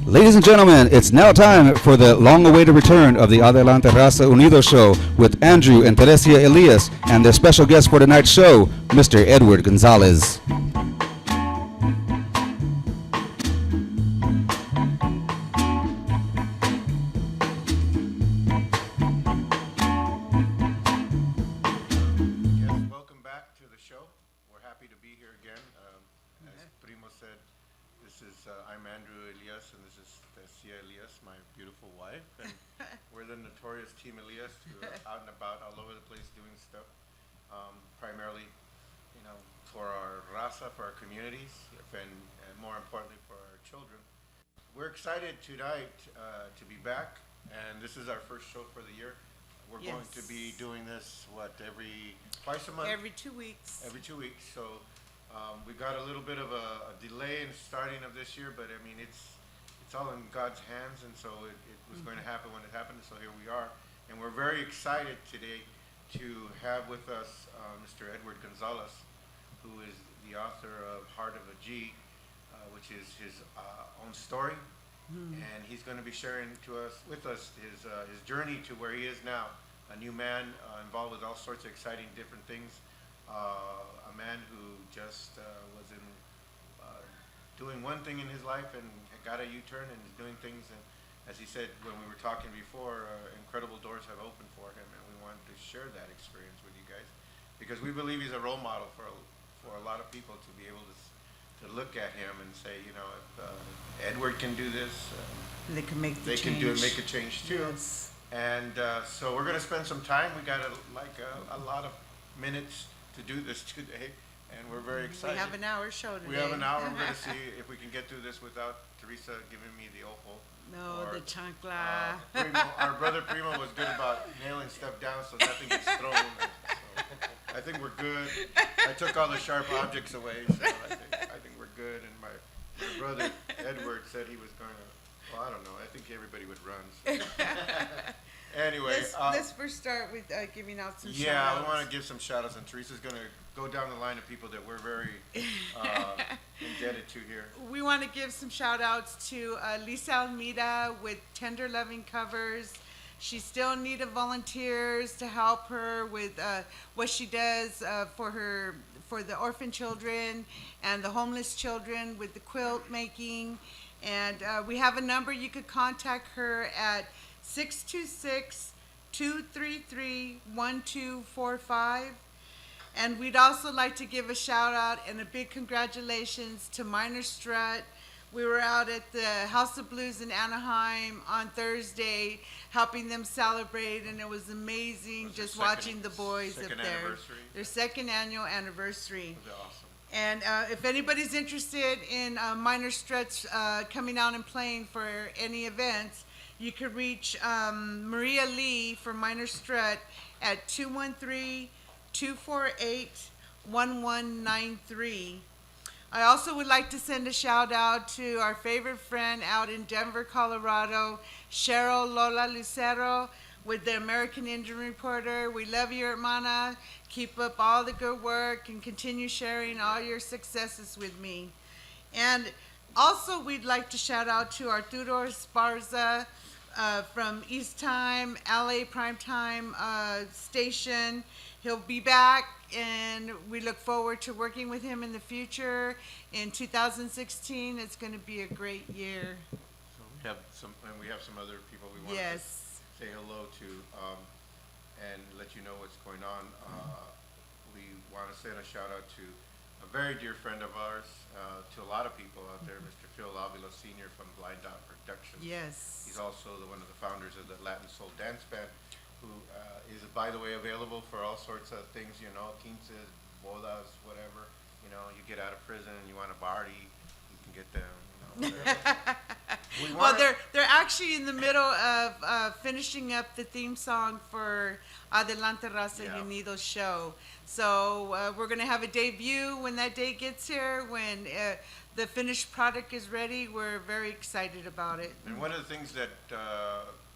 Ladies and gentlemen, it's now time for the long-awaited return of the Adelante Raza Unidos Show with Andrew and Theresia Elias and their special guest for tonight's show, Mr. Edward Gonzales. Welcome back to the show. We're happy to be here again. As Primo said, I'm Andrew Elias, and this is Theresia Elias, my beautiful wife. And we're the notorious Team Elias, who are out and about all over the place doing stuff, primarily, for our raza, for our communities, and more importantly, for our children. We're excited tonight to be back, and this is our first show for the year. We're going to be doing this, twice a month? Every 2 weeks. Every 2 weeks. So we got a little bit of a delay in starting of this year, but I mean, it's all in God's hands, and so it was going to happen when it happened, so here we are. And we're very excited today to have with us Mr. Edward Gonzales, who is the author of Heart of a G, which is his own story. And he's going to be sharing with us his journey to where he is now, a new man involved with all sorts of exciting different things, a man who just was doing one thing in his life and got a U-turn and is doing things. And as he said when we were talking before, incredible doors have opened for him, and we wanted to share that experience with you guys because we believe he's a role model for a lot of people to be able to look at him and say, if Edward can do this, they can make the they change. can make a change too. Yes. And so we're going to spend some time. We got a lot of minutes to do this today, and we're very excited. We have an hour show today. We have an hour. We're going to see if we can get through this without Teresa giving me the ojo. No, the chancla. Our brother Primo was good about nailing stuff down so nothing gets thrown. So I think we're good. I took all the sharp objects away, so I think we're good. And my brother Edward said he was going to. Well, I don't know. I think everybody would run. So. Anyway. Let's first start with giving out some shout-outs. Yeah, I want to give some shout-outs, and Teresa's going to go down the line of people that we're very indebted to here. We want to give some shout-outs to Lisa Almeida with Tender Loving Covers. She's still in need of volunteers to help her with what she does for the orphan children and the homeless children with the quilt making. And we have a number you could contact her at 626-233-1245. And we'd also like to give a shout out and a big congratulations to Minor Strut. We were out at the House of Blues in Anaheim on Thursday helping them celebrate, and it was amazing just watching the boys up there. Their second annual anniversary. That was awesome. And if anybody's interested in Minor Struts coming out and playing for any events, you could reach Maria Lee from Minor Strut at 213-248-1193. I also would like to send a shout out to our favorite friend out in Denver, Colorado, Cheryl Lola Lucero with the American Indian Reporter. We love you, hermana. Keep up all the good work and continue sharing all your successes with me. And also we'd like to shout out to Arturo Esparza from East Time, LA Primetime station. He'll be back, and we look forward to working with him in the future. In 2016, it's going to be a great year. So we have some other people we want to say hello to and let you know what's going on. We want to send a shout out to a very dear friend of ours, to a lot of people out there, Mr. Phil Avila Sr. from Blind Dot Productions. Yes. He's also one of the founders of the Latin Soul Dance Band, who is, by the way, available for all sorts of things, quinces, bodas, whatever. You get out of prison and you want to party, you can get them, Well, they're actually in the middle of finishing up the theme song for Adelante Raza Unidos Show. So we're going to have a debut when that day gets here, when the finished product is ready. We're very excited about it. And one of the things that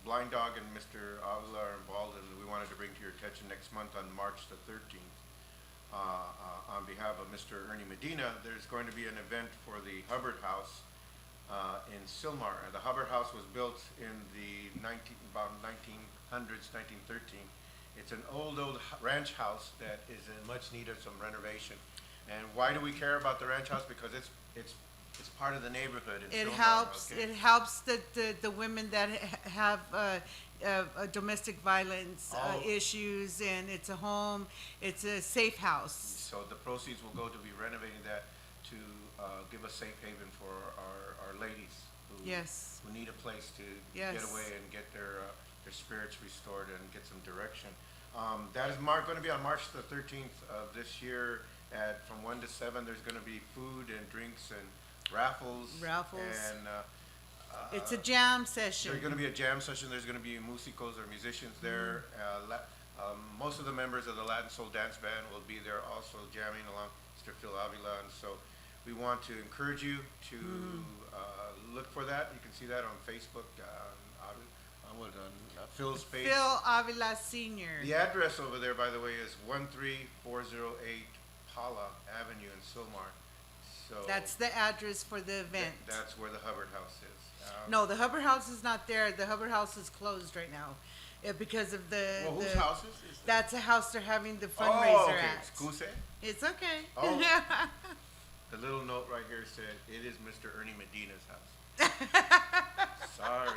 Blind Dog and Mr. Avila are involved in, we wanted to bring to your attention next month on March the 13th, on behalf of Mr. Ernie Medina, there's going to be an event for the Hubbard House in Sylmar. The Hubbard House was built in the about 1900s, 1913. It's an old ranch house that is in much need of some renovation. And why do we care about the ranch house? Because it's part of the neighborhood in It Sylmar, helps. okay? It helps the women that have domestic violence Oh. issues, and it's a home. It's a safe house. So the proceeds will go to be renovating that to give a safe haven for our ladies who Yes. who need a place to Yes. get away and get their spirits restored and get some direction. That is going to be on March the 13th of this year from 1 to 7. There's going to be food and drinks and raffles. Raffles. And It's a jam session. there's going to be a jam session. There's going to be musicos or musicians there. Most of the members of the Latin Soul Dance Band will be there also jamming along Mr. Phil Avila. And so we want to encourage you to look for that. You can see that on Facebook, on Phil's page. Phil Avila Sr. The address over there, by the way, is 13408 Paula Avenue in Sylmar. So That's the address for the event. that's where the Hubbard House is. No, the Hubbard House is not there. The Hubbard House is closed right now because of the. Well, whose the- house is that? That's a house they're having the Oh, fundraiser okay. at. Excuse? It's okay. Oh. The little note right here said, it is Mr. Ernie Medina's house. Sorry.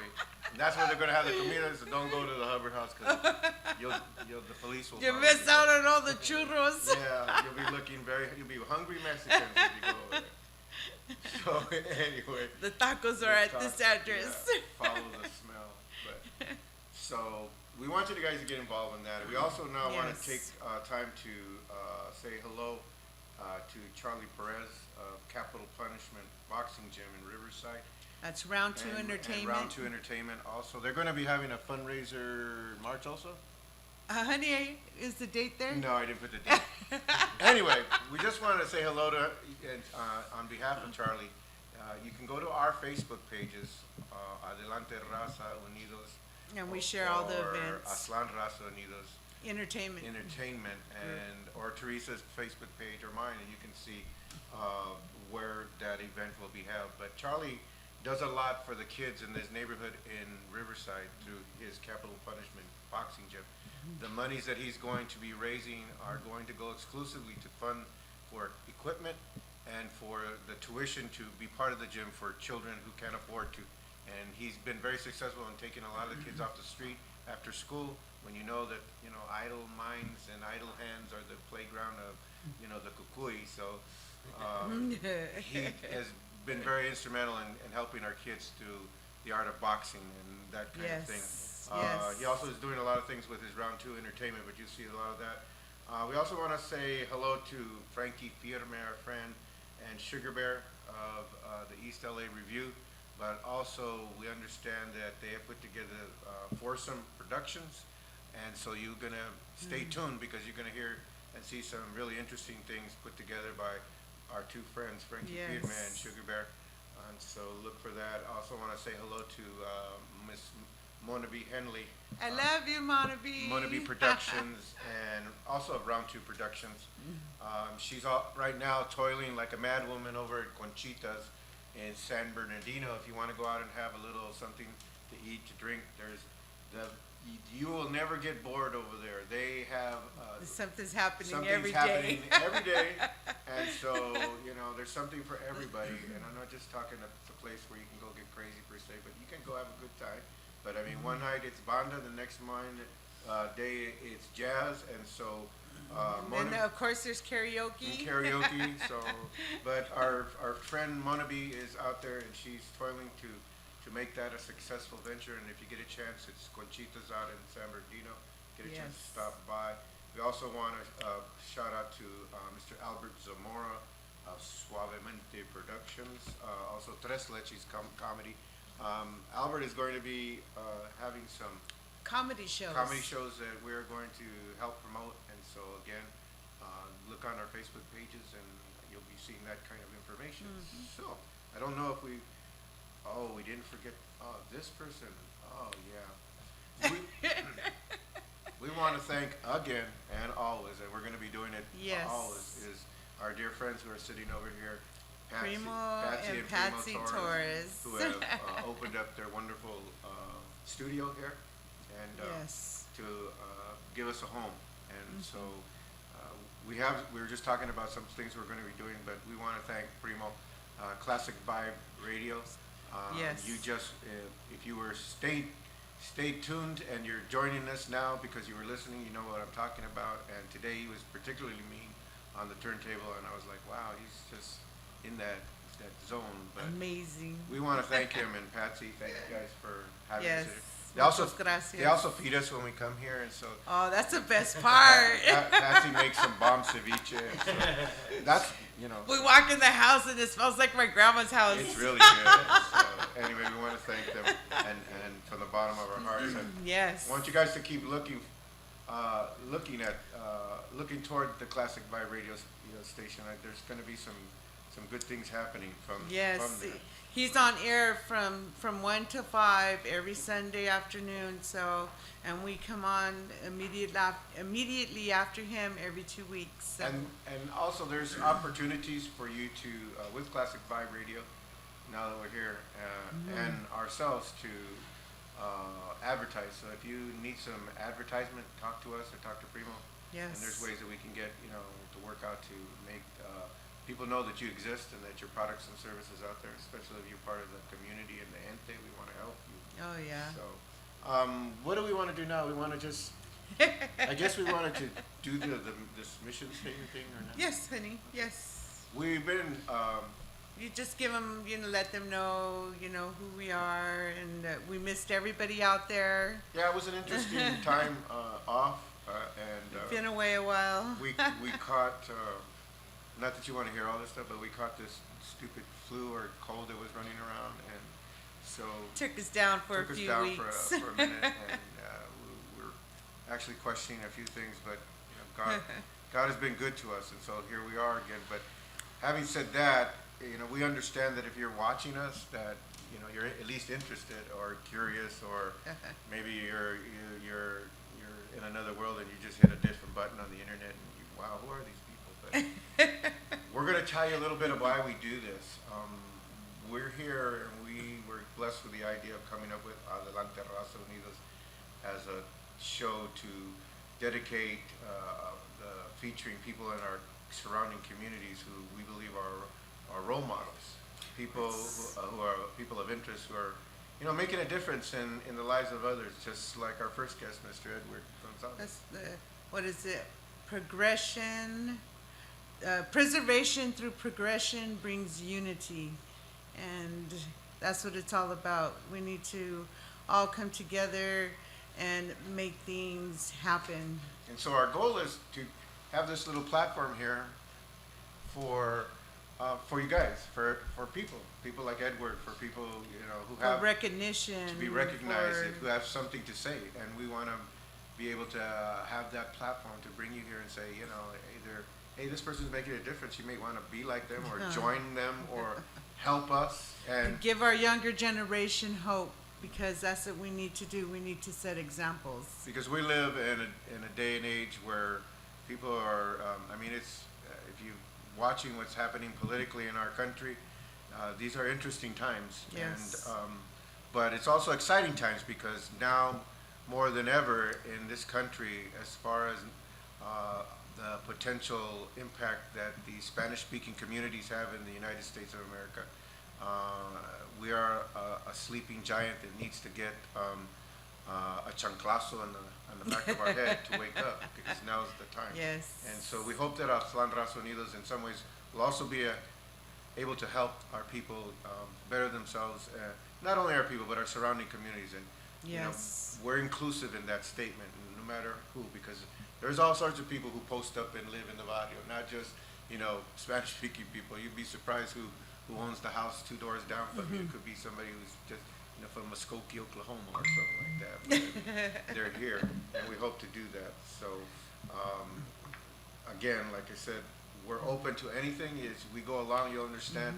And that's where they're going to have the comida, so don't go to the Hubbard House because the police will. You find miss out on all the churros. Yeah, you'll be hungry Mexicans if you go over there. So anyway. The tacos are at this address. Yeah, follow the smell. So we want you guys to get involved in that. We also now want to take Yes. time to say hello to Charlie Perez of Capital Punishment Boxing Gym in Riverside. That's Round 2 And Entertainment. Round 2 Entertainment also. They're going to be having a fundraiser in March also? Honey, is the date there? No, I didn't put the date. Anyway, we just wanted to say hello to, on behalf of Charlie. You can go to our Facebook pages, Adelante Raza Unidos. And we share all the or events. Aslan Raza Unidos Entertainment. Entertainment, or Teresa's Facebook page or mine, and you can see where that event will be held. But Charlie does a lot for the kids in this neighborhood in Riverside through his Capital Punishment Boxing Gym. The monies that he's going to be raising are going to go exclusively to fund for equipment and for the tuition to be part of the gym for children who can't afford to. And he's been very successful in taking a lot of the kids off the street after school, when you know that, idle minds and idle hands are the playground of, the kukui. So he has been very instrumental in helping our kids through the art of boxing and that kind of thing. Yes. He also is doing a lot of things with his Round 2 Entertainment, but you see a lot of that. We also want to say hello to Frankie Firme, our friend, and Sugar Bear of the East LA Review. But also, we understand that they have put together Foursome Productions, and so you're going to stay tuned because you're going to hear and see some really interesting things put together by our two friends, Frankie Yes. Firme and Sugar Bear. And so look for that. I also want to say hello to Miss Mona B. Henley. I love you, Mona B. Mona B. Productions and also of Round 2 Productions. She's right now toiling like a mad woman over at Conchita's in San Bernardino. If you want to go out and have a little something to eat, to drink, you will never get bored over there. They have Something's happening something's every happening day. every day, and so there's something for everybody. And I'm not just talking a place where you can go get crazy per se, but you can go have a good time. But I mean, one night it's banda, the next day it's jazz, and so And of course, there's karaoke. karaoke. So, but our friend Mona B is out there, and she's toiling to make that a successful venture. And if you get a chance, it's Conchita's out in San Bernardino. Get a chance to Yes. stop by. We also want to shout out to Mr. Albert Zamora of Suavemente Productions, also Tres Leches Comedy. Albert is going to be having some Comedy shows. comedy shows that we're going to help promote, and so again, look on our Facebook pages and you'll be seeing that kind of information. So, I don't know if we didn't forget, this person, yeah. We want to thank again and always, and we're going to be doing it Yes. always, is our dear friends who are sitting over here, Primo Patsy and Primo Patsy Torres. who have opened up their wonderful studio here and Yes. to give us a home. And so we were just talking about some things we're going to be doing, but we want to thank Primo, Classic Vibe Radio. Yes. You just, if you were stay tuned and you're joining us now because you were listening, you know what I'm talking about. And today he was particularly mean on the turntable, and I was like, wow, he's just in that zone. But Amazing. we want to thank him, and Patsy, thank you guys for having Yes. us here. They also, Muchas gracias. they also feed us when we come here, and so Oh, that's the best part. Patsy makes some bomb ceviche. And so that's, you know, We walk in the house and it smells like my grandma's house. it's really good. So anyway, we want to thank them, and from the bottom of our hearts. And Yes. I want you guys to keep looking toward the Classic Vibe radio station. There's going to be some good things happening from Yes. there. He's on air from 1 to 5 every Sunday afternoon. So, and we come on immediately after him every 2 weeks. So. And also there's opportunities for you to with Classic Vibe Radio, now that we're here, and ourselves to advertise. So if you need some advertisement, talk to us or talk to Primo. Yes. And there's ways that we can get, to work out to make people know that you exist and that your products and services out there, especially if you're part of the community and the ente, we want to help you. Oh yeah. So, what do we want to do now? We want to just, I guess we wanted to do this mission statement thing or not? Yes, honey. Yes. We've been, You just give them, let them know, who we are, and that we missed everybody out there. yeah, it was an interesting time off, and Been away a while. we caught, not that you want to hear all this stuff, but we caught this stupid flu or cold that was running around, and so Took us down for took a us few down weeks. for a minute, and we're actually questioning a few things, but God has been good to us, and so here we are again. But having said that, we understand that if you're watching us, that you're at least interested or curious, or maybe you're in another world and you just hit a different button on the internet and wow, who are these people? But we're going to tell you a little bit of why we do this. We're here and we were blessed with the idea of coming up with Adelante Raza Unidos as a show to dedicate featuring people in our surrounding communities who we believe are role models, people who are people of interest, who are making a difference in the lives of others, just like our first guest, Mr. Edward Gonzales. That's what is it? Preservation through progression brings unity, and that's what it's all about. We need to all come together and make things happen. And so our goal is to have this little platform here for you guys, for people like Edward, for people who have For recognition. to be recognized, who have something to say, and we want to be able to have that platform to bring you here and say, hey, this person's making a difference. You may want to be like them, or join them, or help us, and give our younger generation hope, because that's what we need to do. We need to set examples. because we live in a day and age where people are. It's if you watching what's happening politically in our country, these are interesting times. Yes. And but it's also exciting times, because now more than ever in this country, as far as the potential impact that the Spanish-speaking communities have in the United States of America, we are a sleeping giant that needs to get a chanclazo on the back of our head to wake up, because now's the time. Yes. And so we hope that Adelante Raza Unidos in some ways will also be able to help our people better themselves, not only our people, but our surrounding communities. And Yes. we're inclusive in that statement, no matter who, because there's all sorts of people who post up and live in the barrio, not just, Spanish-speaking people. You'd be surprised who owns the house 2 doors down from you. It could be somebody who's just, from Muskogee, Oklahoma, or something like that. But they're here, and we hope to do that. So, again, like I said, we're open to anything. As we go along, you'll understand.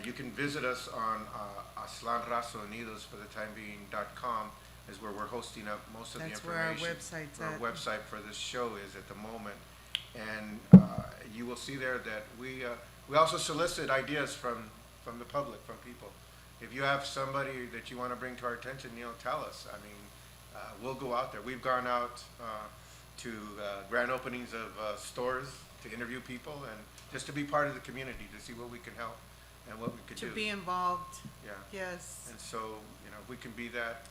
You can visit us on Adelante Raza Unidos for the time being.com, is where we're hosting up most of That's the where our information. website's Where at. our website for this show is at the moment. And you will see there that We also solicit ideas from the public, from people. If you have somebody that you want to bring to our attention, tell us. I mean, we'll go out there. We've gone out to grand openings of stores to interview people and just to be part of the community, to see what we can help and what we could do. To be involved. Yeah. Yes. And so, if we can be that,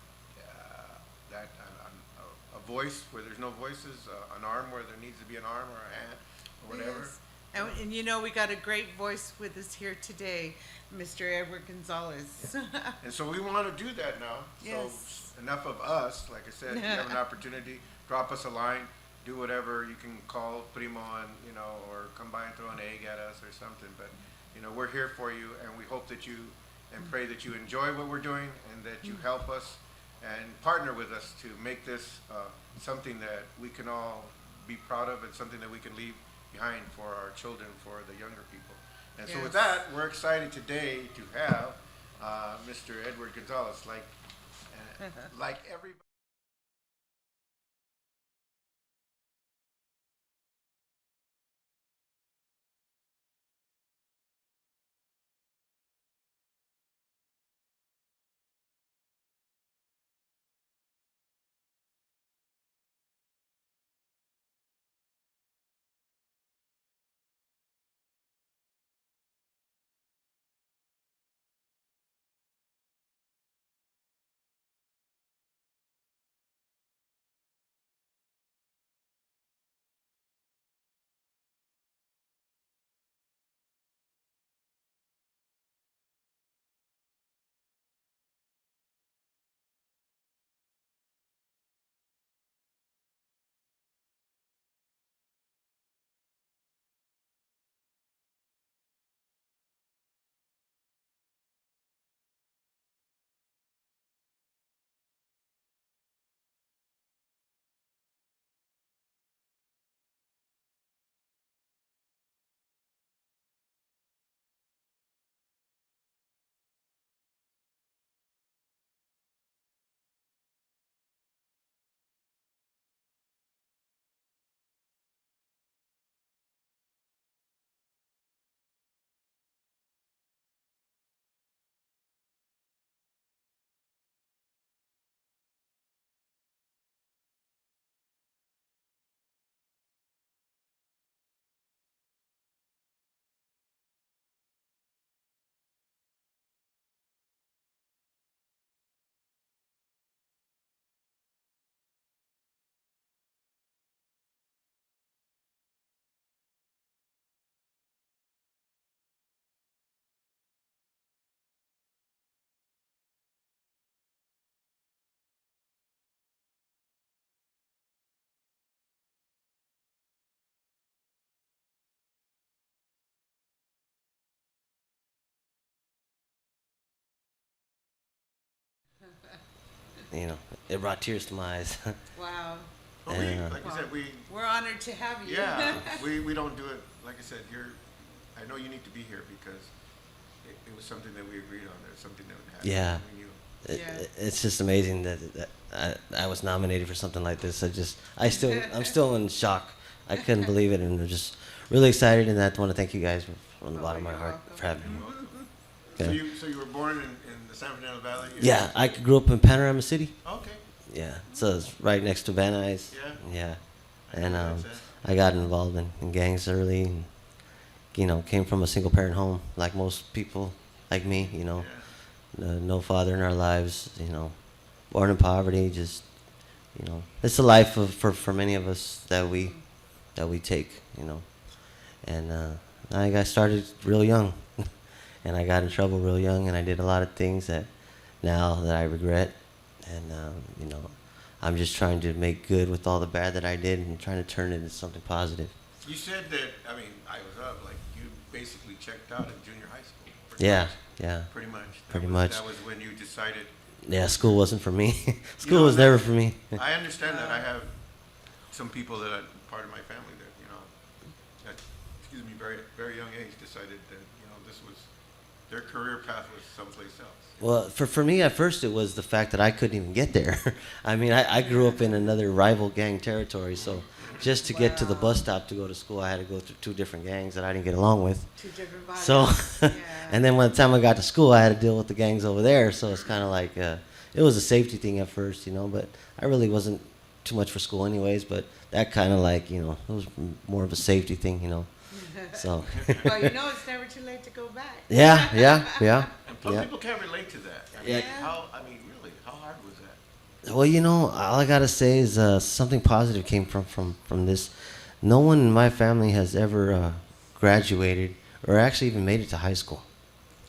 a voice where there's no voices, an arm where there needs to be an arm or a hand or whatever. Yes. And we got a great voice with us here today, Mr. Edward Gonzales. And so we want to do that now. Yes. So enough of us. Like I said, if you have an opportunity, drop us a line, do whatever. You can call Primo and, or come by and throw an egg at us or something. But, we're here for you, and we hope that you and pray that you enjoy what we're doing and that you help us and partner with us to make this something that we can all be proud of and something that we can leave behind for our children, for the younger people. And so with that, we're excited today to have Mr. Edward Gonzales, like everybody. It brought tears to my eyes. Wow. But like I said, we're honored to have you. yeah, we don't do it, like I said, I know you need to be here because it was something that we agreed on. There's something that would happen. Yeah. We knew. It's just amazing that I was nominated for something like this. I'm still in shock. I couldn't believe it, and I'm just really excited. And I want to thank you guys from the bottom of my heart for having me. Okay. So you were born in the San Fernando Valley? Yeah, I grew up in Panorama City. Okay. Yeah, so it's right next to Van Nuys. Yeah. Yeah, and I got involved in gangs early, and came from a single parent home like most people like me. No father in our lives. Born in poverty. Just it's the life for many of us that we take. And I got started real young, and I got in trouble real young, and I did a lot of things that I regret. And I'm just trying to make good with all the bad that I did and trying to turn it into something positive. You said that, I was up, like you basically checked out of junior high school. Yeah. Pretty much. Pretty much. That was when you decided. Yeah, school wasn't for me. School was never for me. I understand that. I have some people that are part of my family that, at, very, very young age decided that, this was, their career path was someplace else. Well, for me at first it was the fact that I couldn't even get there. I grew up in another rival gang territory, so just to get to the bus stop to go to school, I had to go through 2 different gangs that I didn't get along with. 2 different bodies. So, Yeah. and then by the time I got to school, I had to deal with the gangs over there. So it's kind of like, it was a safety thing at first, you know, but I really wasn't too much for school anyways, but that kind of like, you know, it was more of a safety thing, you know. So. Well, you know, it's never too late to go back. Yeah. And some people can't relate to that. I mean, really, how hard was that? Well, you know, all I gotta say is something positive came from this. No one in my family has ever graduated or actually even made it to high school.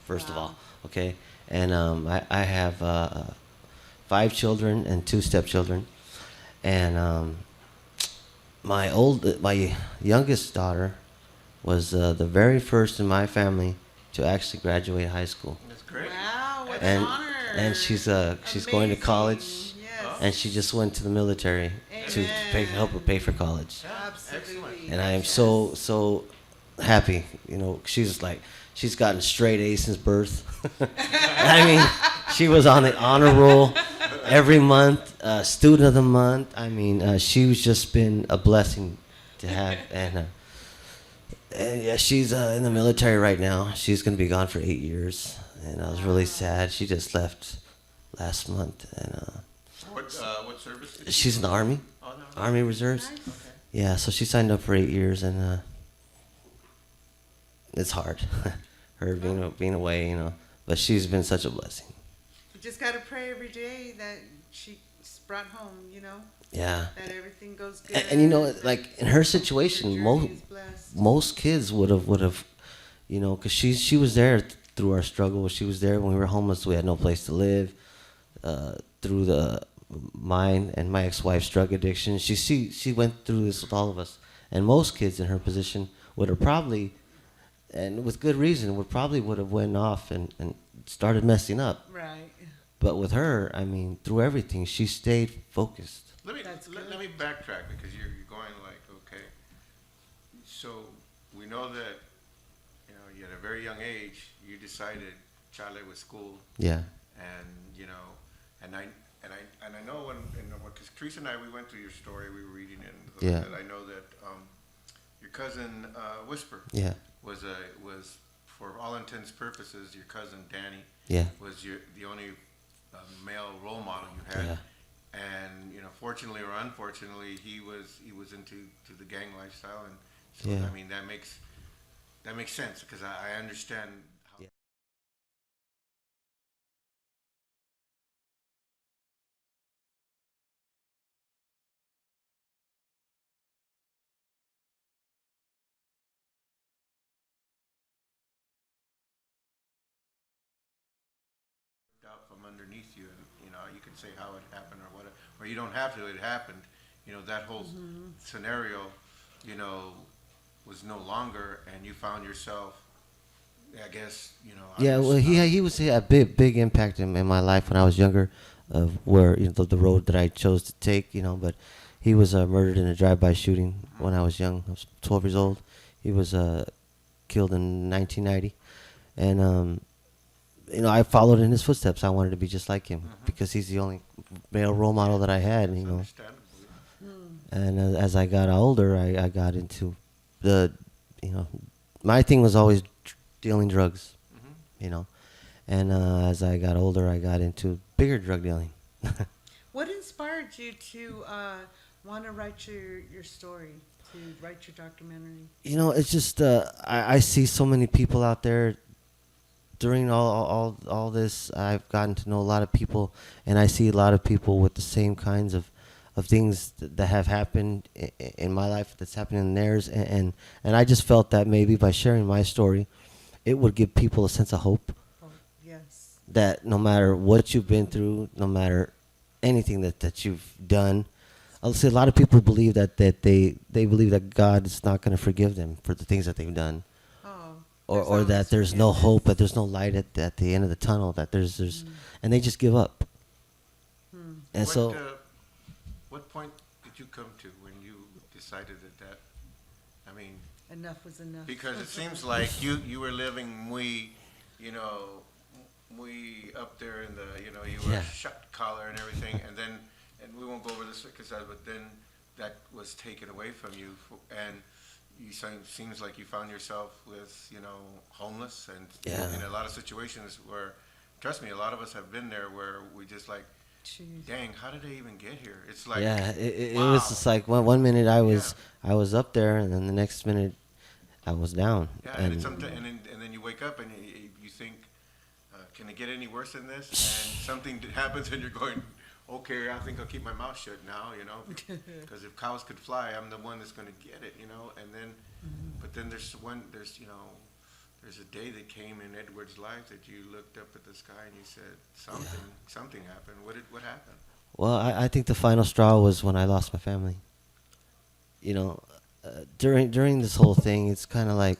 First of all, okay, and I have 5 children and 2 stepchildren, and my youngest daughter was the very first in my family to actually graduate high school. That's great. Wow, what and an honor. and she's going to college, Yes. and she just went to the military to help her pay for college. Absolutely. And I am so happy. You know, she's gotten straight A's since birth. I mean, she was on the honor roll every month, student of the month. I mean, she's just been a blessing to have, and yeah, she's in the military right now. She's gonna be gone for 8 years, and I was really sad. She just left last month, and What service did she's in the Army, Oh, no. Army Reserves. Nice. Okay. Yeah, so she signed up for 8 years, and it's hard, her being away, you know. But she's been such a blessing. You just got to pray every day that she's brought home, you know, Yeah, that everything goes good. and you know, that like in her the situation, journey is blessed. most kids would have, you know, because she was there through our struggle. She was there when we were homeless. We had no place to live. Through mine and my ex-wife's drug addiction, she went through this with all of us. And most kids in her position would have probably, and with good reason, would have went off and started messing up. Right. But with her, I mean, through everything, she stayed focused. Let me That's let, good. let me backtrack because you're going like, okay. So we know that, you know, you at a very young age you decided Chale was school, Yeah, and you know, and I know when because Teresa and I, we went through your story, we were reading it, and Yeah. that I know that your cousin Whisper yeah, was for all intents and purposes your cousin Danny yeah, was the only male role model you had. yeah. And you know, fortunately or unfortunately, he was into the gang lifestyle, and so Yeah. I mean that makes sense because I understand. How Yeah. out from underneath you, and you know you can say how it happened or whatever, or you don't have to. It happened. You know that whole scenario, you know, was no longer, and you found yourself. I guess you know. Yeah, well, he was a big impact in my life when I was younger, of where, you know, the road that I chose to take, you know. But he was murdered in a drive-by shooting when I was young. I was 12 years old. He was killed in 1990, and you know, I followed in his footsteps. I wanted to be just like him because he's the only male role model that I had, you know. Understandable. And as I got older, I got into the, you know, my thing was always dealing drugs, you know. And as I got older, I got into bigger drug dealing. What inspired you to want to write your story, to write your documentary? You know, it's just I see so many people out there. During all this, I've gotten to know a lot of people, and I see a lot of people with the same kinds of things that have happened in my life that's happening in theirs, and I just felt that maybe by sharing my story, it would give people a sense of hope. Oh, yes. That no matter what you've been through, no matter anything that you've done, I'll say a lot of people believe that they believe that God is not going to forgive them for the things that they've done. Oh. Or that there's no hope, that there's no light at the end of the tunnel, that there's and they just give up. And so What point did you come to when you decided that I mean, Enough was enough. because it seems like you were living muy, you know, muy up there in the, you know, you were Yeah. shut collar and everything, and then, and we won't go over this because but then that was taken away from you, and seems like you found yourself with, homeless, and Yeah. in a lot of situations where, trust me, a lot of us have been there where we just like, Jeez. dang, how did they even get here? It's like, Yeah, it wow. was just like one minute I was up there, and then the next minute I was down. Yeah, and then you wake up and you think, can it get any worse than this? And something happens and you're going, okay, I think I'll keep my mouth shut now, because if cows could fly, I'm the one that's going to get it, and then, but then there's a day that came in Edward's life that you looked up at the sky and you said, something happened. What happened? Well, I think the final straw was when I lost my family. During this whole thing, it's kind of like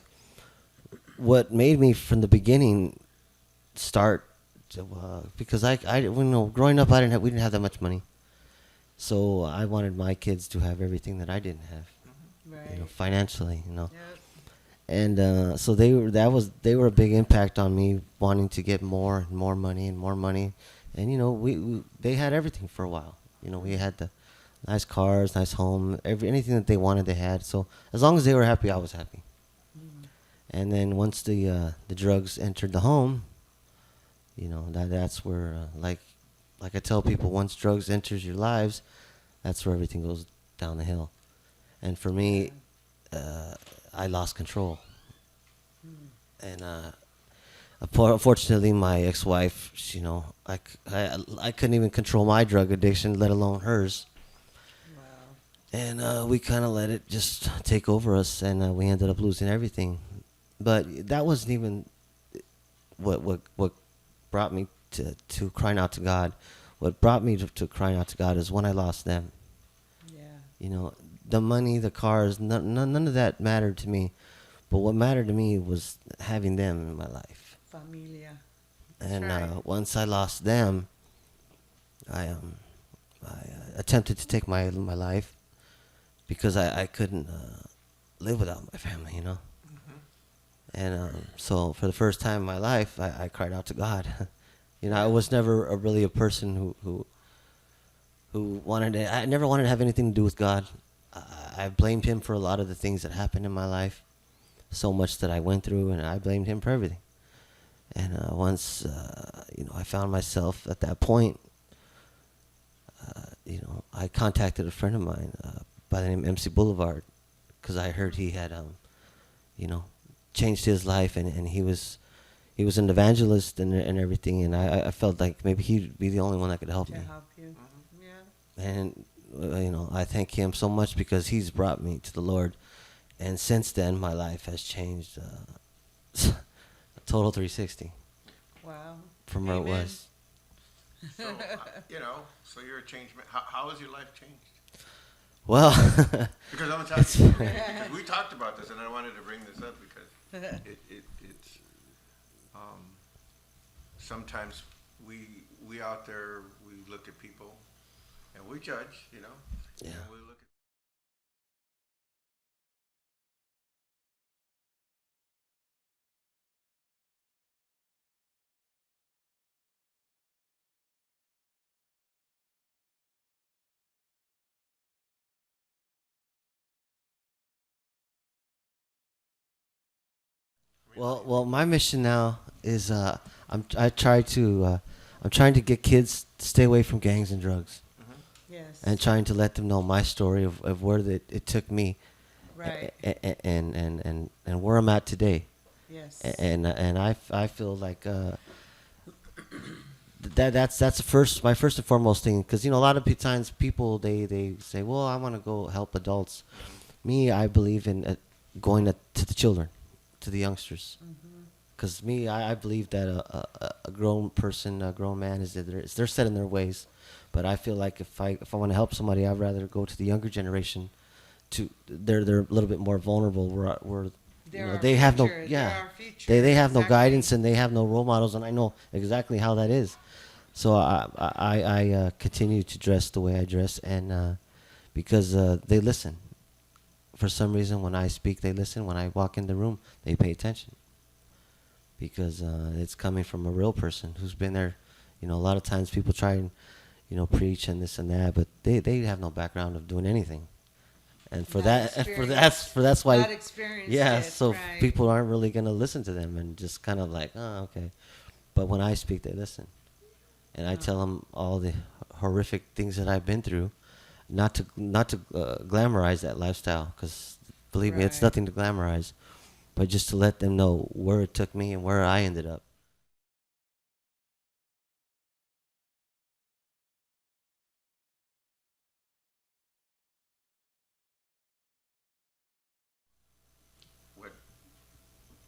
what made me from the beginning start to, because growing up we didn't have that much money, so I wanted my kids to have everything that I didn't have, Right. financially, Yep. and so they were a big impact on me, wanting to get more and more money and more money, and they had everything for a while. We had the nice cars, nice home, anything that they wanted, they had. So as long as they were happy, I was happy. And then once the drugs entered the home, that's where, like I tell people, once drugs enters your lives, that's where everything goes down the hill. And for me, I lost control. And unfortunately, my ex-wife, I couldn't even control my drug addiction, let alone hers. Wow. And we kind of let it just take over us, and we ended up losing everything. But that wasn't even what brought me to crying out to God. What brought me to crying out to God is when I lost them. Yeah. The money, the cars, none of that mattered to me. But what mattered to me was having them in my life. Familia. And right. once I lost them, I attempted to take my life because I couldn't live without my family, And so for the first time in my life, I cried out to God. I was never really a person who wanted to. I never wanted to have anything to do with God. I blamed Him for a lot of the things that happened in my life, so much that I went through, and I blamed Him for everything. And once I found myself at that point, I contacted a friend of mine by the name of MC Boulevard, because I heard he had changed his life, and he was an evangelist and everything, and I felt like maybe he'd be the only one that could help To me. help you. Yeah. And I thank him so much because he's brought me to the Lord, and since then my life has changed a total 360 Wow. from where it Amen. was. So, so you're a changed man. How has your life changed? Well, Because I'm going to tell you, because we talked about this, and I wanted to bring this up because it's sometimes we out there, we look at people and we judge, Yeah. and we look at well, my mission now is I'm trying to get kids to stay away from gangs and drugs, Yes. and trying to let them know my story of where it took me, Right. and where I'm at today. Yes. And I feel like that's my first and foremost thing, because a lot of times people they say, well, I want to go help adults. Me, I believe in going to the children, to the youngsters, because I believe that a grown person, a grown man, they're set in their ways, but I feel like if I want to help somebody, I'd rather go to the younger generation. They're a little bit more vulnerable. They have no they have no guidance, and they have no role models, and I know exactly how that is. So I continue to dress the way I dress, and because they listen. For some reason, when I speak, they listen. When I walk in the room, they pay attention, because it's coming from a real person who's been there. A lot of times people try and preach and this and that, but they have no background of doing anything. and for Not that, experienced. that's why, Not experienced yeah. yet, So right. people aren't really gonna listen to them and just kind of like, oh, okay. But when I speak, they listen, and I tell them all the horrific things that I've been through, not to glamorize that lifestyle, because believe me, it's Right. nothing to glamorize, but just to let them know where it took me and where I ended up.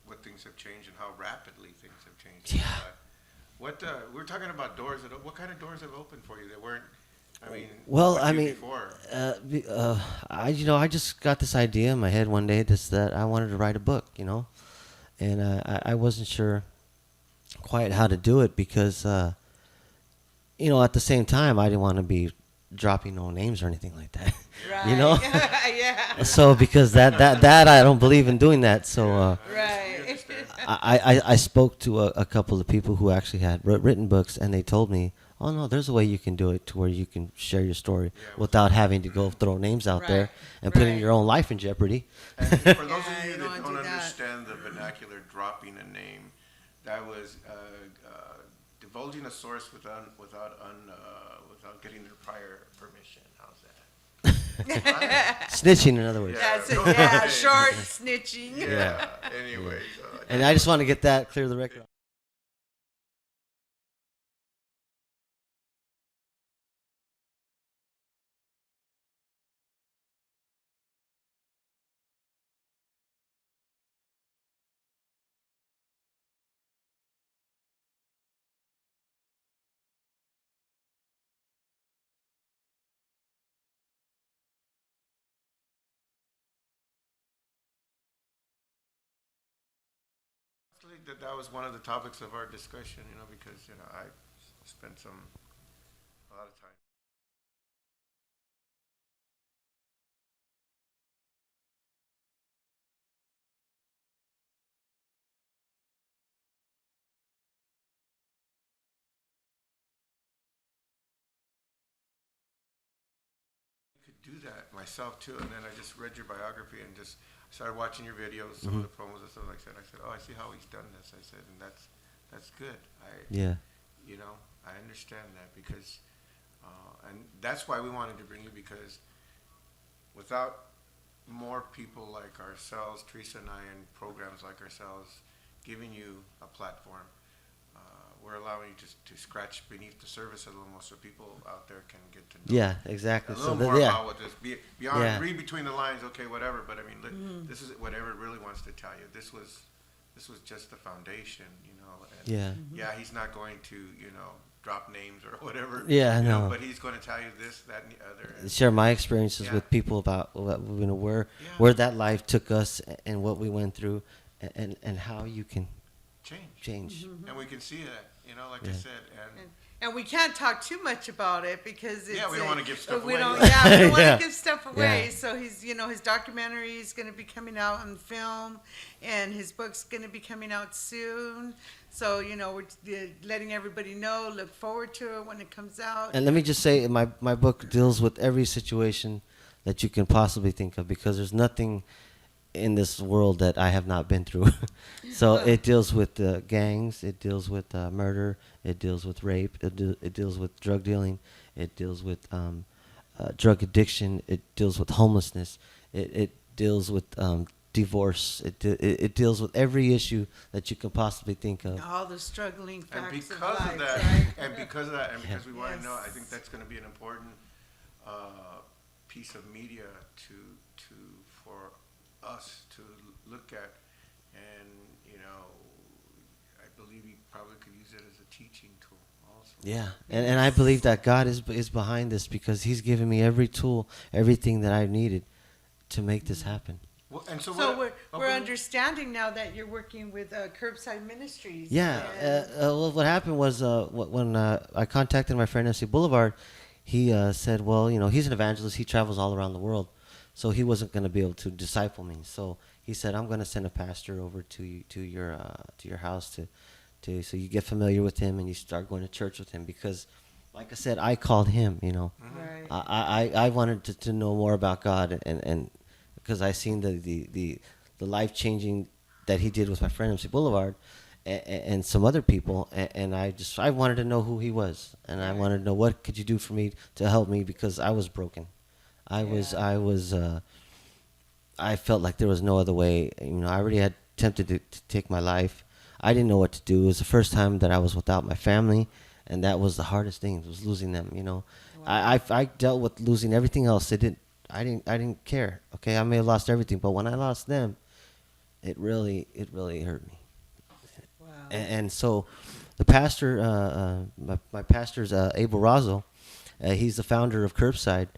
what things have changed and how rapidly things have changed. Yeah. We're talking about doors what kind of doors have opened for you that weren't, I mean, Well, what I you mean, before? I just got this idea in my head one day, just that I wanted to write a book, and I wasn't sure quite how to do it because, at the same time, I didn't want to be dropping no names or anything like that, Right. Yeah. So because that I don't believe in doing that, so. Right. I spoke to a couple of people who actually had written books, and they told me, "Oh no, there's a way you can do it to where you can share your story without having to go throw names out there and putting right. your own life in jeopardy." And for those Yeah, of you you that don't don't do that. understand the vernacular dropping a name, that was divulging a source without getting their prior permission. How's that? Snitching, in other words. That's it. No, Yeah. okay. Short snitching. Yeah. Anyway, And I just want to get that clear the record. that was one of the topics of our discussion, because I spent a lot of time. Could do that myself too, and then I just read your biography and just started watching your videos, some of the promos and stuff like that. I said, "Oh, I see how he's done this." I said, and that's good. Yeah. I understand that because, and that's why we wanted to bring you, because without more people like ourselves, Teresa and I, and programs like ourselves, giving you a platform, we're allowing you to scratch beneath the surface a little more, so people out there can get to know. Yeah, exactly. A little So more yeah. about what this beyond Yeah. read between the lines, okay, whatever. But I mean, look, this is whatever it really wants to tell you. This was just the foundation, And Yeah. yeah, he's not going to drop names or whatever. Yeah, no. But he's going to tell you this, that, and the other. And Share my experiences Yeah. with people about where Yeah. where that life took us and what we went through, and how you can change. and we can see that, like I Yeah. said, And we can't talk too much about it because it's, Yeah, we don't wanna give stuff we away. don't, yeah, we don't want Yeah. to give stuff away. Yeah. So his documentary is going to be coming out on film, and his book's going to be coming out soon. So we're letting everybody know. Look forward to it when it comes out. And let me just say, my book deals with every situation that you can possibly think of, because there's nothing in this world that I have not been through. So it deals with gangs, it deals with murder, it deals with rape, it deals with drug dealing, it deals with drug addiction, it deals with homelessness, it deals with divorce, it deals with every issue that you can possibly think of. All the struggling and facts because of of life, that, right? and because of that, and because we want to know, I Yes. think that's going to be an important piece of media for us to look at, and I believe you probably could use it as a teaching tool also. Yeah, and I believe that God is behind this, because He's given me every tool, everything that I needed to make this happen. Well, and so So what, we're understanding now that you're working with Curbside Ministries. Yeah, and- well, what happened was when I contacted my friend MC Boulevard, he said, well, he's an evangelist. He travels all around the world, so he wasn't going to be able to disciple me. So he said, I'm going to send a pastor over to your house so you get familiar with him and you start going to church with him, because, like I said, I called him. Right. I wanted to know more about God, and because I seen the life changing that he did with my friend MC Boulevard, and some other people, and I wanted to know who he was, and I wanted to know what could you do for me to help me, because I was broken. I felt like there was no other way. I already had attempted to take my life. I didn't know what to do. It was the first time that I was without my family, and that was the hardest thing, was losing them. Wow. I dealt with losing everything else. I didn't care. Okay, I may have lost everything, but when I lost them, it really hurt me. Wow. And so, the pastor, my pastor's Abel Razo. He's the founder of Curbside,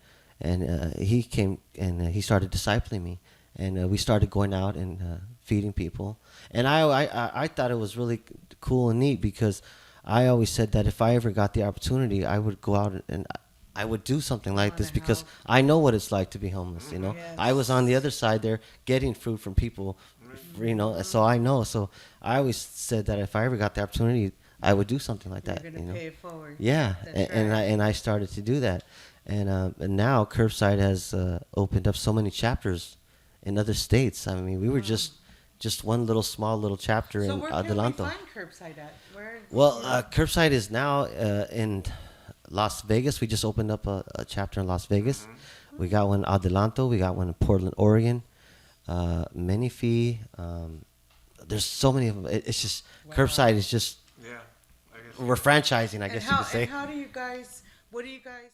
and he came and he started discipling me, and we started going out and feeding people. And I thought it was really cool and neat, because I always said that if I ever got the opportunity, I would go out and I would do something like this, because I know what it's like to be homeless. Yes. I was on the other side there getting food from people, so I know. So I always said that if I ever got the opportunity, I would do something like that. You're going to pay it forward. Yeah, and I started to do that, and now Curbside has opened up so many chapters in other states. I mean, we were just one small little chapter in Adelante. So where can we find Curbside at? Well, Curbside is now in Las Vegas. We just opened up a chapter in Las Vegas. Mm-hmm. We got one in Adelante. We got one in Portland, Oregon. Menifee. There's so many of them. It's just Curbside is just. Yeah. I guess We're franchising, I guess you could say. And how do you guys? What do you guys?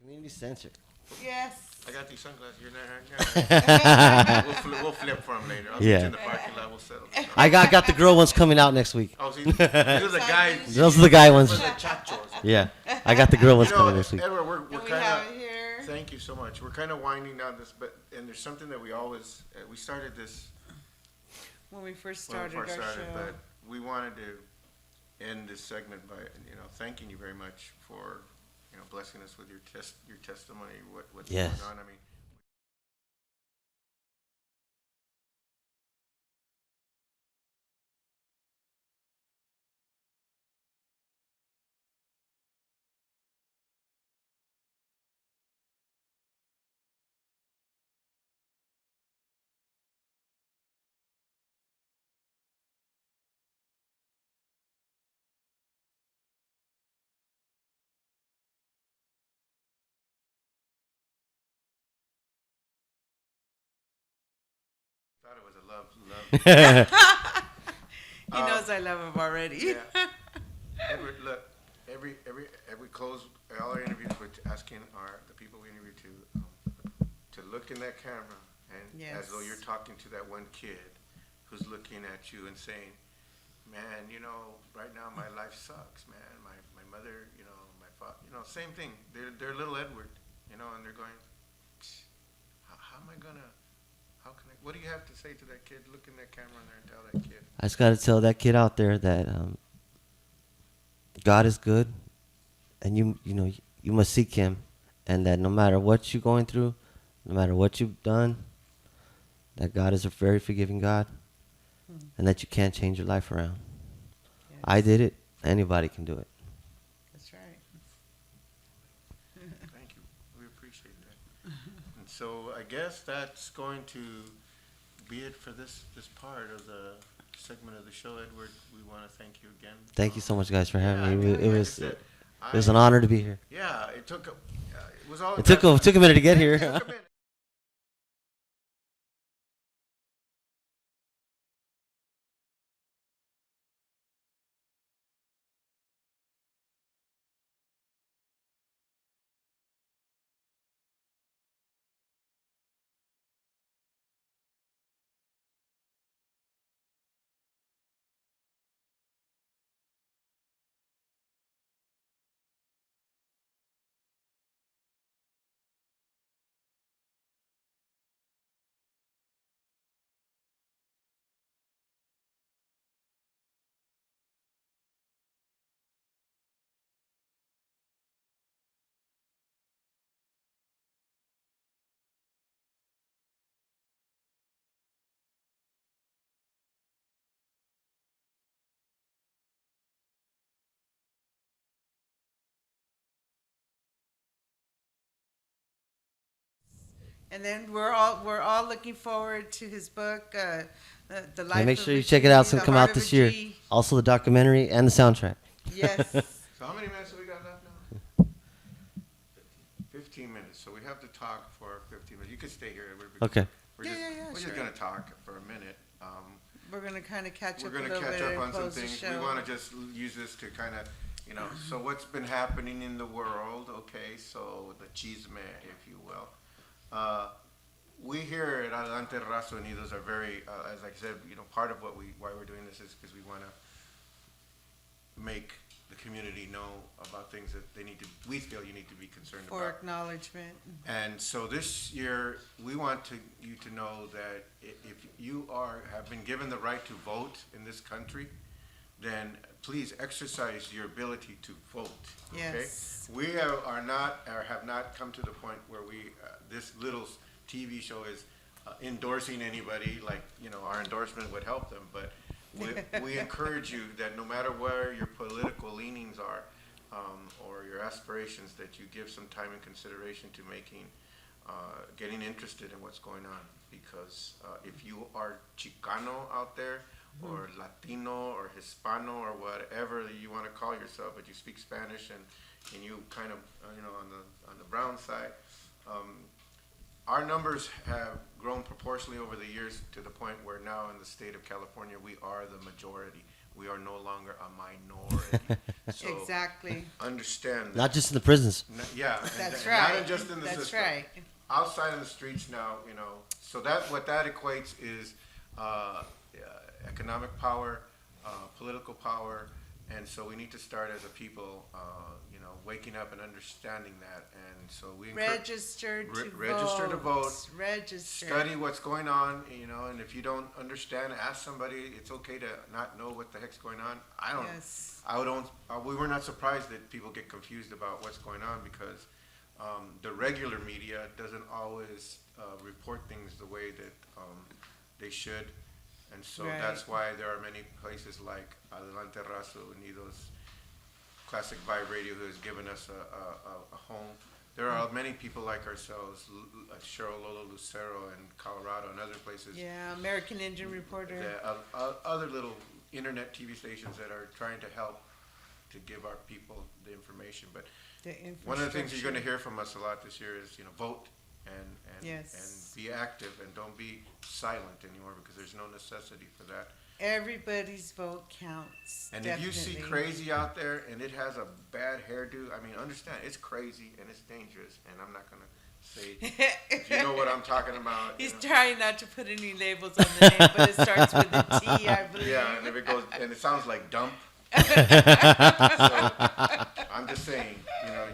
Community center. Yes. I got these sunglasses. You're not. We'll flip for them later. I'll meet Yeah. you in the parking lot. We'll settle this. I got the girl ones coming out next week. Oh, see, these are the guys. Those are the guy ones. For the chachos. Yeah, I got the girl ones You know, coming next week. Edward, we're And we kind have of. it here. Thank you so much. We're kind of winding down this, and there's something that we always we started this When we first when we started first our started, show. but we wanted to end this segment by thanking you very much for blessing us with your testimony, what's Yes. going on. I mean. Thought it was a love. He knows I love him already. Yeah. Edward, look, every close all our interviews with asking the people we interview to look in that camera and as though you're talking to that one kid who's looking at you and saying, man, right now my life sucks, man. My mother, my father, same thing. They're little Edward, and they're going, how am I gonna? How can I? What do you have to say to that kid? Look in that camera in there and tell that kid. I just got to tell that kid out there that God is good, and you must seek Him, and that no matter what you're going through, no matter what you've done, that God is a very forgiving God, and that you can't change your life around. Yes. I did it. Anybody can do it. That's right. Thank you. We appreciate that. And so I guess that's going to be it for this part of the segment of the show, Edward. We want to thank you again. Thank you so much, guys, for having me. like I It said, was an honor to be here. Yeah, it took it was all. It took a minute to get here. It took a minute. And then we're all looking forward to his book, the life. And make of sure you a check it G, out. It's The going to come Heart out of a this year. G. Also the documentary and the soundtrack. Yes. So how many minutes have we got left now? 15 minutes. So we have to talk for 15 minutes. You could stay here, Edward. because Okay. We're Yeah, just, yeah, yeah, We're sure. just going to talk for a minute. We're gonna kind of catch We're up a going to little catch bit up and on some close the things. We show. want to just use this to kind of, so what's been happening in the world, okay? So the chisme, if you will. We here at Adelante Raza Unidos are very, as I said, part of why we're doing this is because we want to make the community know about things that we feel you need to be concerned For about. acknowledgement. And so this year, we want you to know that if you have been given the right to vote in this country, then please exercise your ability to vote. Okay? Yes. We are not, or have not come to the point where this little TV show is endorsing anybody, like, our endorsement would help them, but we encourage you that no matter where your political leanings are, or your aspirations, that you give some time and consideration to getting interested in what's going on. Because if you are Chicano out there, or Latino, or Hispano, or whatever you want to call yourself, but you speak Spanish and you kind of, on the brown side, our numbers have grown proportionally over the years to the point where now in the state of California, we are the majority. we are no longer a minority. So Exactly. understand that. Not just in the prisons. Yeah. That's and right. Not just in the That's system. right. Outside in the streets now, so what that equates is economic power, political power, and so we need to start as a people, waking up and understanding that, and so we Register to vote. register to vote. Register. Study what's going on, and if you don't understand, ask somebody. It's okay to not know what the heck's going on. Yes. We were not surprised that people get confused about what's going on because the regular media doesn't always report things the way that they should. And so Right. that's why there are many places like Adelante Raza Unidos, Classic Vibe Radio, who has given us a home. There are many people like ourselves, like Cheryl Lola Lucero in Colorado and other places. Yeah, American Indian Reporter. Other little internet TV stations that are trying to help to give our people the information. But one of the things you're going to hear from us a lot this year is, vote and Yes. be active and don't be silent anymore because there's no necessity for that. Everybody's vote counts. And definitely. if you see crazy out there and it has a bad hairdo, understand it's crazy and it's dangerous. And I'm not going to say, if you know what I'm talking about. He's trying not to put any labels on the name, but it starts with a T, I believe. Yeah, and if it goes, and it sounds like dump. So I'm just saying,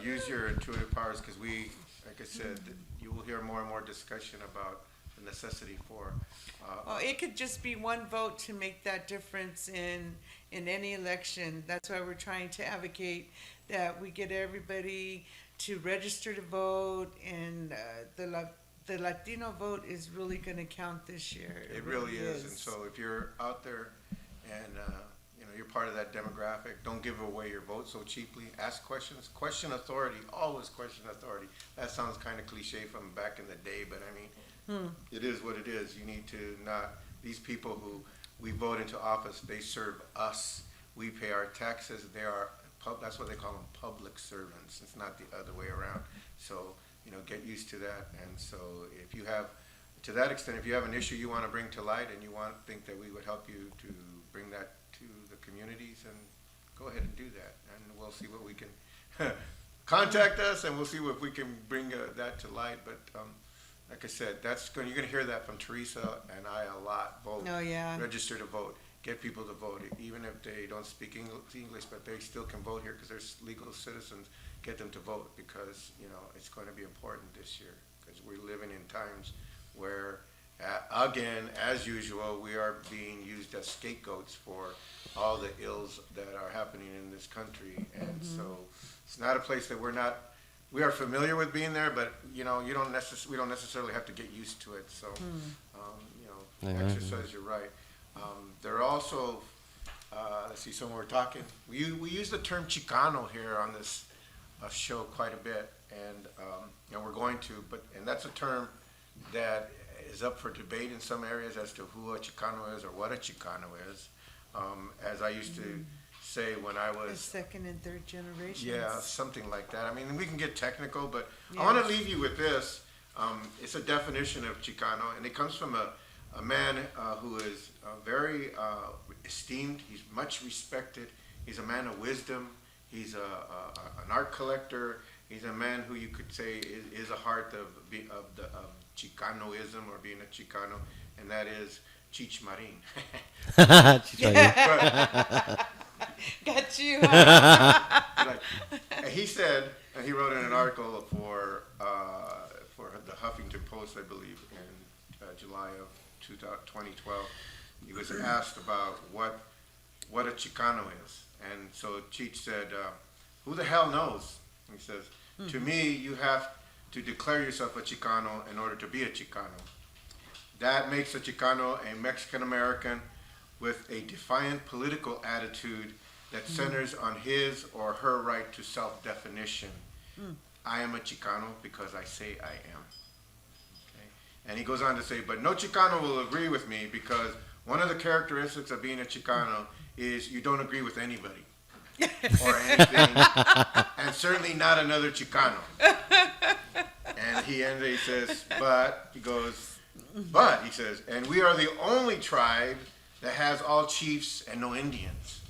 use your intuitive powers because like I said, you will hear more and more discussion about the necessity for. Well, it could just be one vote to make that difference in any election. That's why we're trying to advocate that we get everybody to register to vote, and the Latino vote is really going to count this year. It really is. And so if you're out there and you're part of that demographic, don't give away your vote so cheaply. Ask questions. Question authority. Always question authority. That sounds kind of cliche from back in the day, but it is what it is. You need to not, these people who we vote into office, they serve us. We pay our taxes. That's what they call them, public servants. It's not the other way around. So, get used to that. And so if you have, to that extent, if you have an issue you want to bring to light and you think that we would help you to bring that to the communities, and go ahead and do that. And we'll see what we can, contact us and we'll see if we can bring that to light. But, like I said, you're going to hear that from Teresa and I a lot. Vote. Oh, yeah. Register to vote. Get people to vote, even if they don't speak English, but they still can vote here because they're legal citizens. Get them to vote because, it's going to be important this year because we're living in times where, again, as usual, we are being used as scapegoats for all the ills that are happening in this country. And so it's not a place that we are familiar with being there, but we don't necessarily have to get used to it. So, exercise, you're right. There are also, let's see, so when we're talking, we use the term Chicano here on this show quite a bit, and we're going to, and that's a term that is up for debate in some areas as to who a Chicano is or what a Chicano is. As I used to say when I was... The second and third generations. Yeah, something like that. We can get technical, but Yes. I want to leave you with this. It's a definition of Chicano, and it comes from a man who is very esteemed. He's much respected. He's a man of wisdom. He's an art collector. He's a man who you could say is a heart of Chicanoism or being a Chicano, and that is Cheech Marin. Got you. He said, and he wrote in an article for the Huffington Post, I believe, in July of 2012. He was asked about what a Chicano is, and so Cheech said, "Who the hell knows?" He says, "To me, you have to declare yourself a Chicano in order to be a Chicano. That makes a Chicano a Mexican American with a defiant political attitude that centers on his or her right to self-definition. I am a Chicano because I say I am." Okay? And he goes on to say, "But no Chicano will agree with me because one of the characteristics of being a Chicano is you don't agree with anybody or anything, and certainly not another Chicano." And he says, he says, "And we are the only tribe that has all chiefs and no Indians.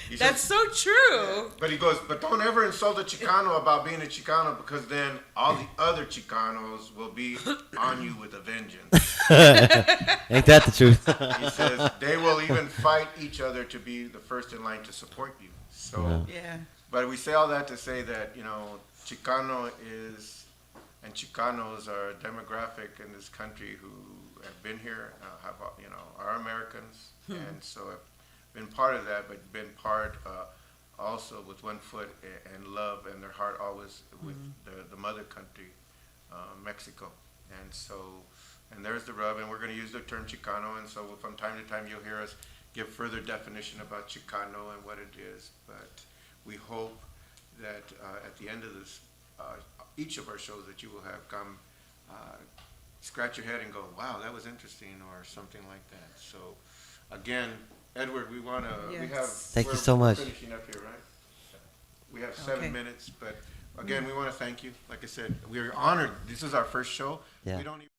He That's says, so true. but he goes, but don't ever insult a Chicano about being a Chicano, because then all the other Chicanos will be on you with a vengeance. Ain't that the truth? He says they will even fight each other to be the first in line to support you. So, Yeah. but we say all that to say that, you know, Chicano is, and Chicanos are a demographic in this country who have been here, are Americans, and so have been part of that, but been part also with one foot and love and their heart always with the mother country, Mexico. And so, and there's the rub, and we're going to use the term Chicano, and so from time to time you'll hear us give further definition about Chicano and what it is, but we hope that at the end of this, each of our shows that you will have come scratch your head and go, wow, that was interesting, or something like that. So again, Edward, we want to, we have, Thank you so much. We're finishing up here, right? We have 7 minutes, but again, we want to thank you. Like I said, we are honored. This is our first show. Yeah. We don't even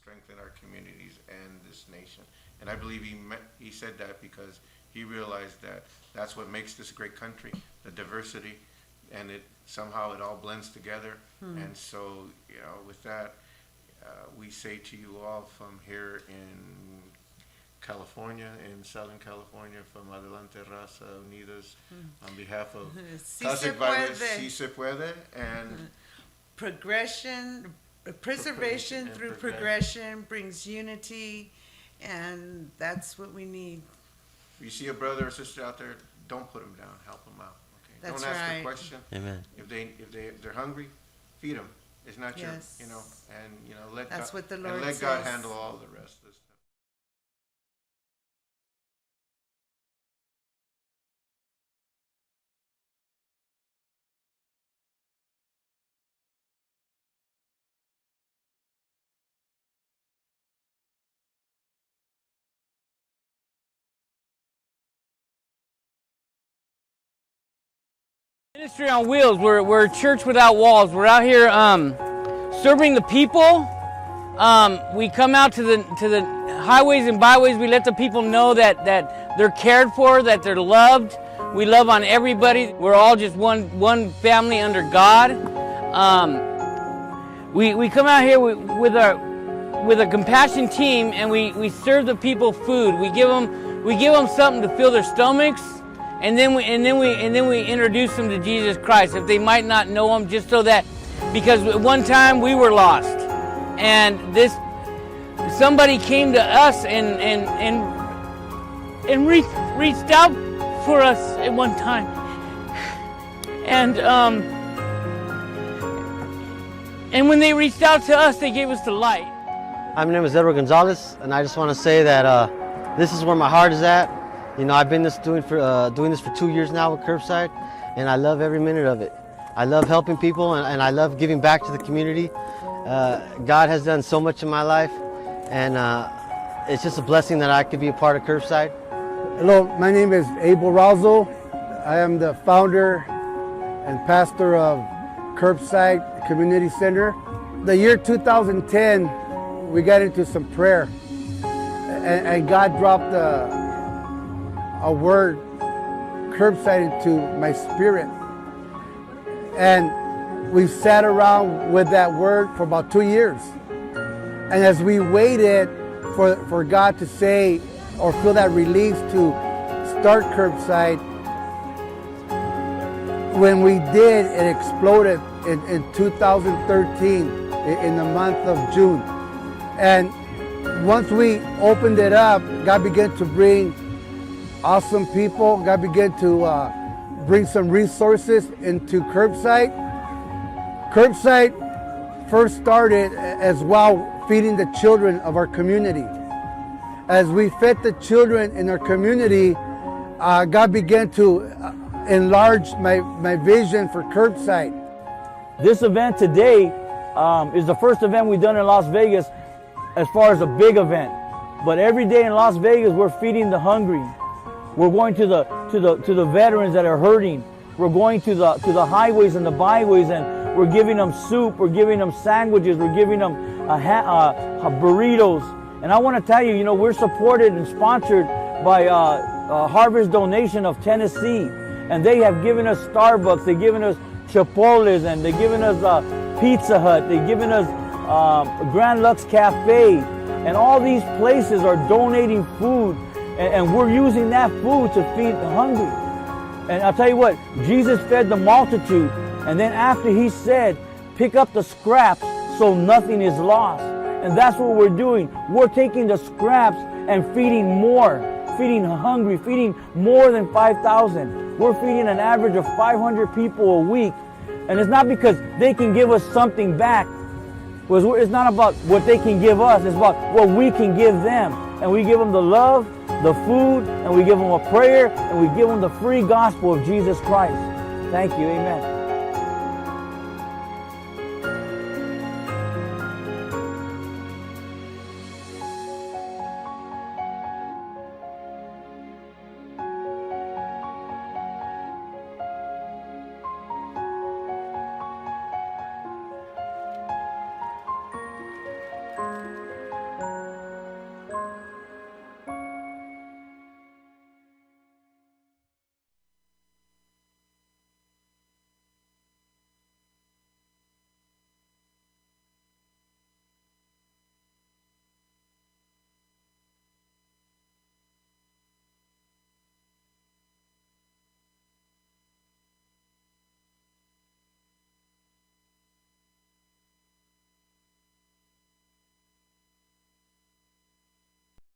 strengthen our communities and this nation. And I believe he said that because he realized that that's what makes this a great country, the diversity, and it somehow it all blends together. And so, you know, with that, we say to you all from here in California, in Southern California, from Adelante Raza Unidos, on behalf of Si Se Puede, and preservation through progression brings unity, and that's what we need. If you see a brother or sister out there, don't put them down. Help them out. Okay. That's don't ask right. a question. Amen. If they're hungry, feed them. It's not Yes. your, and let That's God, what the Lord and let God says. handle all the rest of this stuff. Ministry on Wheels. We're a church without walls. We're out here serving the people. We come out to the highways and byways. We let the people know that they're cared for, that they're loved. We love on everybody. We're all just one family under God. We come out here with a compassion team, and we serve the people food. We give them something to fill their stomachs. And then we introduce them to Jesus Christ, if they might not know Him, just so that, because at one time we were lost, and somebody came to us and reached out for us at one time. And when they reached out to us, they gave us the light. My name is Edward Gonzales, and I just want to say that this is where my heart is at. You know, I've been doing this for 2 years now with Curbside, and I love every minute of it. I love helping people, and I love giving back to the community. God has done so much in my life, and it's just a blessing that I could be a part of Curbside. Hello, my name is Abel Razo. I am the founder and pastor of Curbside Community Center. The year 2010, we got into some prayer, and God dropped a word, Curbside, into my spirit. And we sat around with that word for about 2 years. And as we waited for God to say or feel that release to start Curbside, when we did, it exploded in 2013 in the month of June. And once we opened it up, God began to bring awesome people. God began to bring some resources into Curbside. Curbside first started as well feeding the children of our community. As we fed the children in our community, God began to enlarge my vision for Curbside. This event today is the first event we've done in Las Vegas as far as a big event. But every day in Las Vegas, we're feeding the hungry. We're going to the veterans that are hurting. We're going to the highways and the byways, and we're giving them soup. We're giving them sandwiches. We're giving them burritos. And I want to tell you, you know, we're supported and sponsored by Harvest Donation of Tennessee, and they have given us Starbucks. They've given us Chipotle's, and they've given us Pizza Hut. They've given us Grand Lux Cafe, and all these places are donating food. And we're using that food to feed the hungry. And I'll tell you what, Jesus fed the multitude, and then after he said, pick up the scraps so nothing is lost. And that's what we're doing. We're taking the scraps and feeding more, feeding hungry, feeding more than 5,000. We're feeding an average of 500 people a week. And it's not because they can give us something back. It's not about what they can give us, it's about what we can give them. And we give them the love, the food, and we give them a prayer, and we give them the free gospel of Jesus Christ. Thank you, amen.